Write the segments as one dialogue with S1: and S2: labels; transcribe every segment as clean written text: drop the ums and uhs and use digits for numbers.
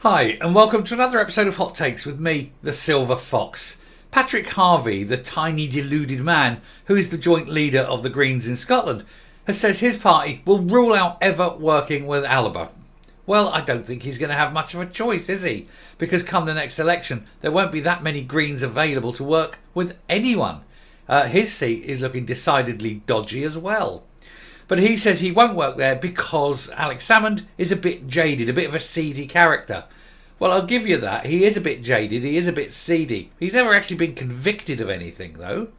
S1: Hi, and welcome to another episode of Hot Takes with me, the Silver Fox. Patrick Harvie, the tiny deluded man who is the joint leader of the Greens in Scotland, has said his party will rule out ever working with Alba. Well, I don't think he's going to have much of a choice, is he? Because come the next election, there won't be that many Greens available to work with anyone. His seat is looking decidedly dodgy as well. But he says he won't work there because Alex Salmond is a bit jaded, a bit of a seedy character. Well, I'll give you that. He is a bit jaded, he is a bit seedy. He's never actually been convicted of anything, though.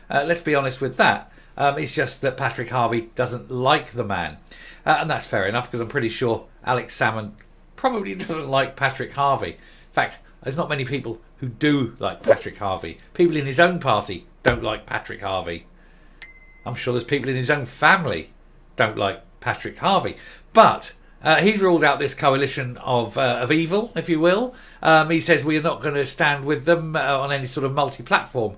S1: Let's be honest with that. It's just that Patrick Harvie doesn't like the man. And that's fair enough, because I'm pretty sure Alex Salmond probably doesn't like Patrick Harvie. In fact, there's not many people who do like Patrick Harvie. People in his own party don't like Patrick Harvie. I'm sure there's people in his own family don't like Patrick Harvie. But he's ruled out this coalition of evil, if you will. He says we're not going to stand with them on any sort of multi-platform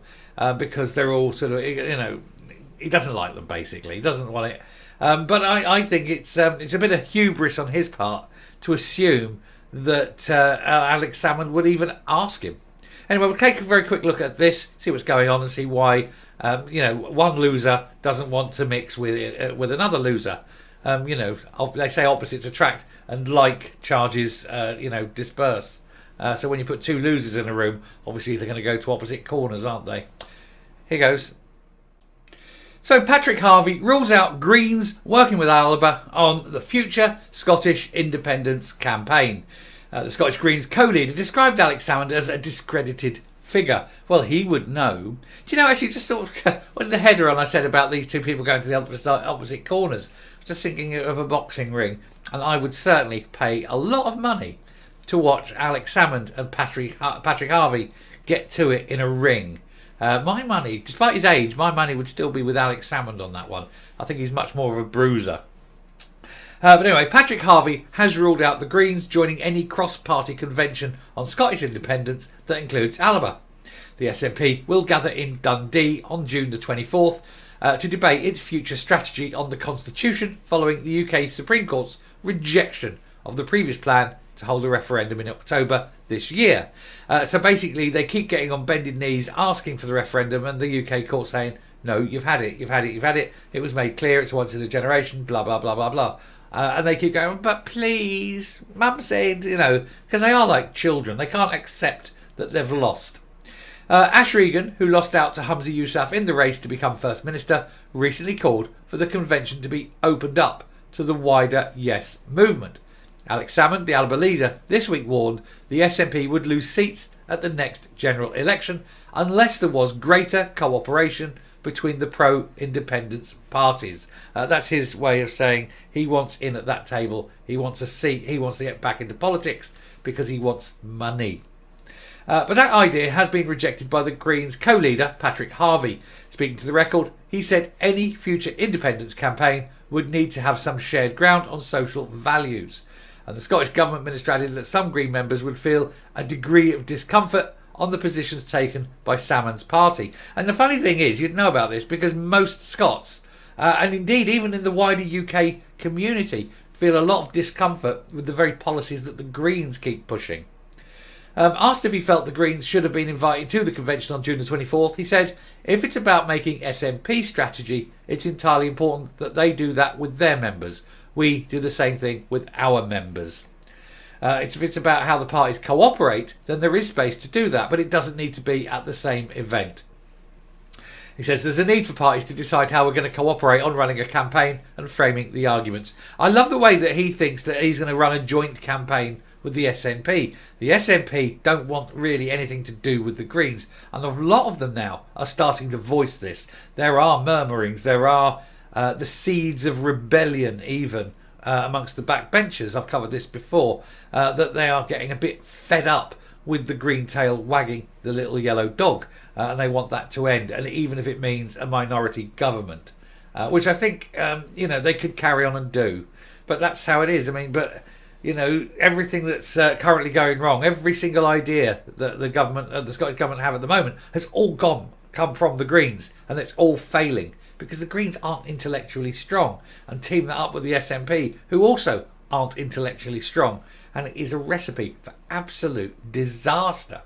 S1: because they're all sort of, he doesn't like them, basically. He doesn't want it. But I think it's a bit of hubris on his part to assume that Alex Salmond would even ask him. Anyway, we'll take a very quick look at this, see what's going on, and see why one loser doesn't want to mix with another loser. They say opposites attract, and like charges, disperse. So when you put two losers in a room, obviously they're going to go to opposite corners, aren't they? Here goes. So Patrick Harvie rules out Greens working with Alba on the future Scottish independence campaign. The Scottish Greens co-leader described Alex Salmond as a discredited figure. Well, he would know. Do you know, actually, just sort of when the header on I said about these two people going to the opposite corners, I was just thinking of a boxing ring, and I would certainly pay a lot of money to watch Alex Salmond and Patrick Harvie get to it in a ring. My money, despite his age, my money would still be with Alex Salmond on that one. I think he's much more of a bruiser. But anyway, Patrick Harvie has ruled out the Greens joining any cross-party convention on Scottish independence that includes Alba. The SNP will gather in Dundee on June the 24th to debate its future strategy on the Constitution following the UK Supreme Court's rejection of the previous plan to hold a referendum in October this year. So basically, they keep getting on bended knees asking for the referendum, and the UK court saying, no, you've had it. It was made clear it's once in a generation, blah, blah, blah, blah, blah. And they keep going, but please, Mum said, because they are like children. They can't accept that they've lost. Ash Regan, who lost out to Humza Yousaf in the race to become First Minister, recently called for the convention to be opened up to the wider Yes movement. Alex Salmond, the Alba leader, this week warned the SNP would lose seats at the next general election unless there was greater cooperation between the pro-independence parties. That's his way of saying he wants in at that table, he wants a seat, he wants to get back into politics because he wants money. But that idea has been rejected by the Greens co-leader, Patrick Harvie. Speaking to the Record, he said any future independence campaign would need to have some shared ground on social values. And the Scottish Government minister added that some Green members would feel a degree of discomfort on the positions taken by Salmond's party. And the funny thing is, you'd know about this because most Scots, and indeed even in the wider UK community, feel a lot of discomfort with the very policies that the Greens keep pushing. Asked if he felt the Greens should have been invited to the convention on June the 24th, he said, if it's about making SNP strategy, it's entirely important that they do that with their members. We do the same thing with our members. If it's about how the parties cooperate, then there is space to do that, but it doesn't need to be at the same event. He says there's a need for parties to decide how we're going to cooperate on running a campaign and framing the arguments. I love the way that he thinks that he's going to run a joint campaign with the SNP. The SNP don't want really anything to do with the Greens, and a lot of them now are starting to voice this. There are murmurings, there are the seeds of rebellion even amongst the backbenchers. I've covered this before, that they are getting a bit fed up with the green tail wagging the little yellow dog, and they want that to end, and even if it means a minority government, which I think they could carry on and do, but that's how it is. I mean, but everything that's currently going wrong, every single idea that the Scottish government have at the moment has all come from the Greens, and it's all failing because the Greens aren't intellectually strong, and team that up with the SNP, who also aren't intellectually strong, and it is a recipe for absolute disaster.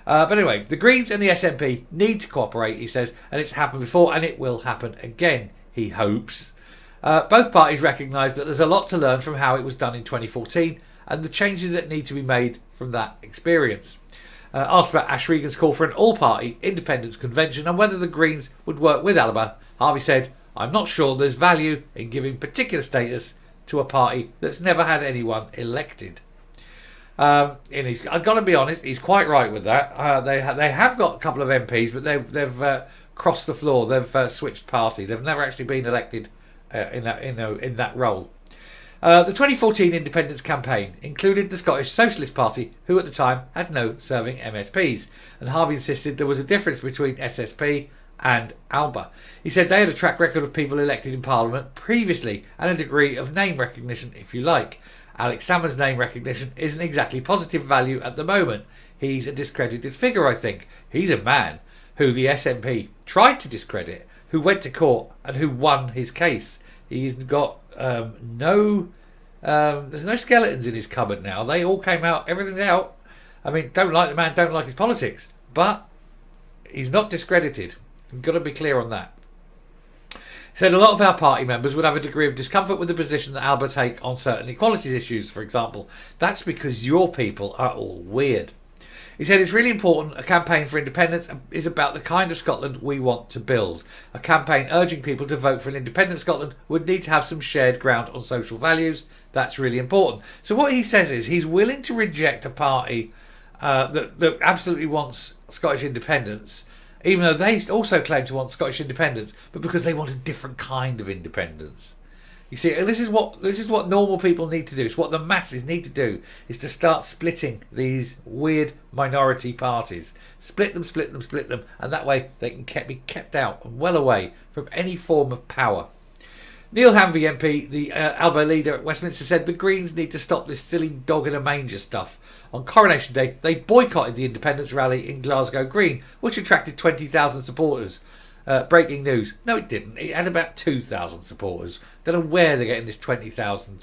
S1: But anyway, the Greens and the SNP need to cooperate, he says, and it's happened before and it will happen again, he hopes. Both parties recognise that there's a lot to learn from how it was done in 2014 and the changes that need to be made from that experience. Asked about Ash Regan's call for an all-party independence convention and whether the Greens would work with Alba, Harvie said, "I'm not sure there's value in giving particular status to a party that's never had anyone elected." And I've got to be honest, he's quite right with that. They have got a couple of MPs, but they've crossed the floor. They've switched party. They've never actually been elected in that role. The 2014 independence campaign included the Scottish Socialist Party, who at the time had no serving MSPs, and Harvie insisted there was a difference between SSP and Alba. He said they had a track record of people elected in Parliament previously and a degree of name recognition, if you like. Alex Salmond's name recognition isn't exactly positive value at the moment. He's a discredited figure, I think. He's a man who the SNP tried to discredit, who went to court and who won his case. He's got there's no skeletons in his cupboard now. They all came out, everything's out. I mean, don't like the man, don't like his politics, but he's not discredited. You've got to be clear on that. He said a lot of our party members would have a degree of discomfort with the position that Alba take on certain equalities issues, for example. That's because your people are all weird. He said it's really important a campaign for independence is about the kind of Scotland we want to build. A campaign urging people to vote for an independent Scotland would need to have some shared ground on social values. That's really important. So what he says is he's willing to reject a party that absolutely wants Scottish independence, even though they also claim to want Scottish independence, but because they want a different kind of independence. You see, and this is what normal people need to do. It's what the masses need to do, is to start splitting these weird minority parties. Split them, and that way they can be kept out and well away from any form of power. Neil Harvie MP, the Alba leader at Westminster, said the Greens need to stop this silly dog in a manger stuff. On Coronation Day, they boycotted the independence rally in Glasgow Green, which attracted 20,000 supporters. Breaking news. No, it didn't. It had about 2,000 supporters. Don't know where they're getting this 20,000.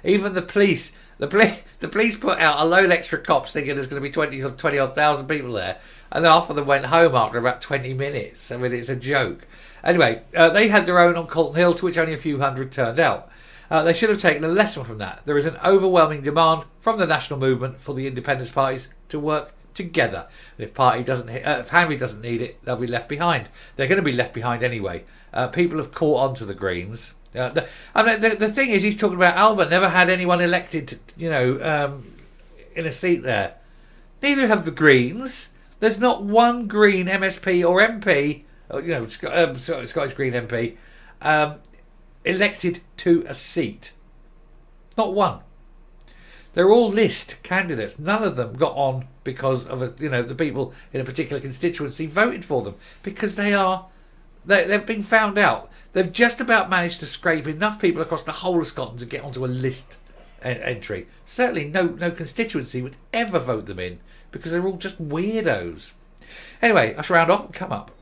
S1: Even the police put out a load of extra cops thinking there's going to be 20 odd thousand people there, and half of them went home after about 20 minutes. I mean, it's a joke. Anyway, they had their own on Colton Hill, to which only a few hundred turned out. They should have taken a lesson from that. There is an overwhelming demand from the national movement for the independence parties to work together. And if Harvie doesn't need it, they'll be left behind. They're going to be left behind anyway. People have caught on to the Greens. The thing is, he's talking about Alba never had anyone elected, in a seat there. Neither have the Greens. There's not one Green MSP or MP, Scottish Green MP, elected to a seat. Not one. They're all list candidates. None of them got on because of the people in a particular constituency voted for them, because they've been found out. They've just about managed to scrape enough people across the whole of Scotland to get onto a list entry. Certainly no constituency would ever vote them in, because they're all just weirdos. Anyway, I shall round off and come up.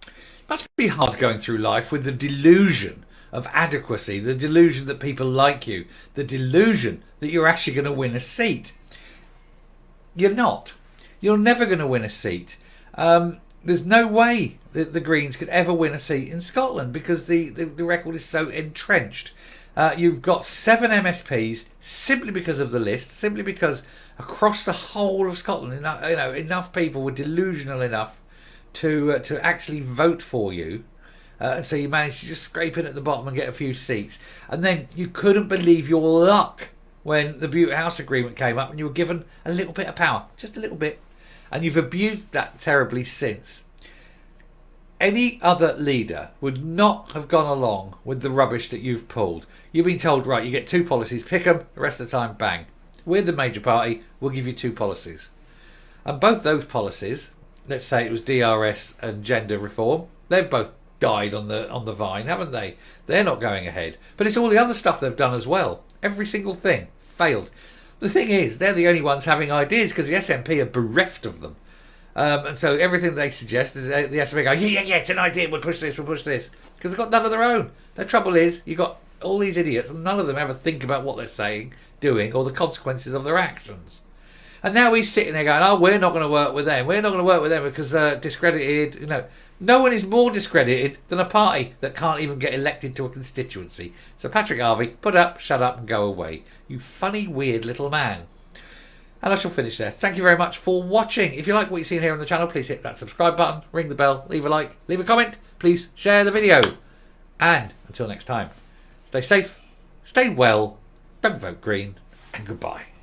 S1: It must be hard going through life with the delusion of adequacy, the delusion that people like you, the delusion that you're actually going to win a seat. You're not. You're never going to win a seat. There's no way that the Greens could ever win a seat in Scotland, because the record is so entrenched. You've got 7 MSPs simply because of the list, simply because across the whole of Scotland, enough people were delusional enough to actually vote for you. And so you managed to just scrape in at the bottom and get a few seats. And then you couldn't believe your luck when the Butte House Agreement came up and you were given a little bit of power. Just a little bit. And you've abused that terribly since. Any other leader would not have gone along with the rubbish that you've pulled. You've been told, right, you get 2 policies, pick them, the rest of the time, bang. We're the major party, we'll give you 2 policies. And both those policies, let's say it was DRS and gender reform, they've both died on the vine, haven't they? They're not going ahead. But it's all the other stuff they've done as well. Every single thing failed. The thing is, they're the only ones having ideas, because the SNP are bereft of them. And so everything they suggest is the SNP go, yeah, it's an idea, we'll push this. Because they've got none of their own. The trouble is, you've got All these idiots, and none of them ever think about what they're saying, doing, or the consequences of their actions. And now he's sitting there going, oh, we're not going to work with them. We're not going to work with them because discredited. You know, no one is more discredited than a party that can't even get elected to a constituency. So Patrick Harvie, put up, shut up and go away. You funny, weird little man. And I shall finish there. Thank you very much for watching. If you like what you're seeing here on the channel, please hit that subscribe button, ring the bell, leave a like, leave a comment. Please share the video. And until next time, stay safe, stay well, don't vote green, and goodbye.